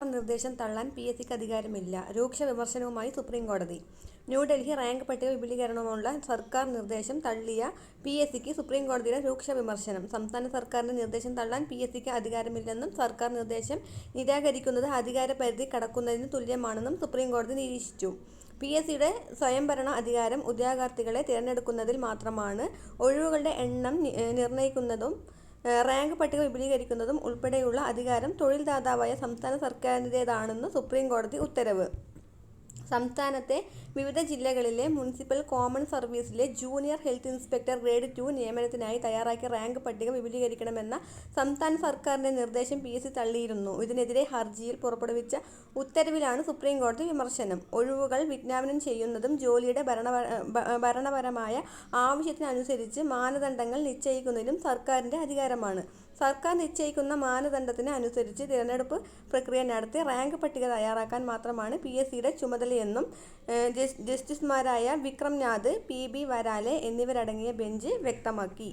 നിർദ്ദേശം തള്ളാൻ PSCക്ക് അധികാരമില്ല. രൂക്ഷ വിമർശനവുമായി സുപ്രീംകോടതി. ന്യൂഡൽഹി റാങ്ക് പട്ടിക വിപുലീകരണമുള്ള സർക്കാർ നിർദ്ദേശം തള്ളിയ PSCക്ക് സുപ്രീംകോടതിയുടെ രൂക്ഷ വിമർശനം. സംസ്ഥാന സർക്കാരിന്റെ നിർദ്ദേശം തള്ളാൻ PSCക്ക് അധികാരമില്ലെന്നും സർക്കാർ നിർദ്ദേശം നിരാകരിക്കുന്നത് അധികാരപരിധി കടക്കുന്നതിന് തുല്യമാണെന്നും സുപ്രീംകോടതി നിരീക്ഷിച്ചു. PSCയുടെ സ്വയംഭരണ അധികാരം ഉദ്യോഗാർത്ഥികളെ തിരഞ്ഞെടുക്കുന്നതിൽ മാത്രമാണ്. ഒഴിവുകളുടെ എണ്ണം നിർണയിക്കുന്നതും റാങ്ക് പട്ടിക വിപുലീകരിക്കുന്നതും ഉൾപ്പെടെയുള്ള അധികാരം തൊഴിൽദാതാവായ സംസ്ഥാന സർക്കാരിന്റേതാണെന്ന് സുപ്രീംകോടതി ഉത്തരവ്. സംസ്ഥാനത്തെ വിവിധ ജില്ലകളിലെ മുനിസിപ്പൽ കോമൺ സർവീസിലെ ജൂനിയർ ഹെൽത്ത് ഇൻസ്പെക്ടർ ഗ്രേഡ് 2 നിയമനത്തിനായി തയ്യാറാക്കിയ റാങ്ക് പട്ടിക വിപുലീകരിക്കണമെന്ന സംസ്ഥാന സർക്കാരിന്റെ നിർദ്ദേശം PSC തള്ളിയിരുന്നു. ഇതിനെതിരെ ഹർജിയിൽ പുറപ്പെടുവിച്ച ഉത്തരവിലാണ് സുപ്രീംകോടതി വിമർശനം. ഒഴിവുകൾ വിജ്ഞാപനം ചെയ്യുന്നതും ജോലിയുടെ ഭരണപരമായ ആവശ്യത്തിനനുസരിച്ച് മാനദണ്ഡങ്ങൾ നിശ്ചയിക്കുന്നതിലും സർക്കാരിന്റെ അധികാരമാണ്. സർക്കാർ നിശ്ചയിക്കുന്ന മാനദണ്ഡത്തിന് അനുസരിച്ച് തിരഞ്ഞെടുപ്പ് പ്രക്രിയ നടത്തി റാങ്ക് പട്ടിക തയ്യാറാക്കാൻ മാത്രമാണ് PSCയുടെ ചുമതലയെന്നും ജസ്റ്റിസുമാരായ വിക്രം നാഥ്, PB വരാലെ എന്നിവരടങ്ങിയ ബെഞ്ച് വ്യക്തമാക്കി.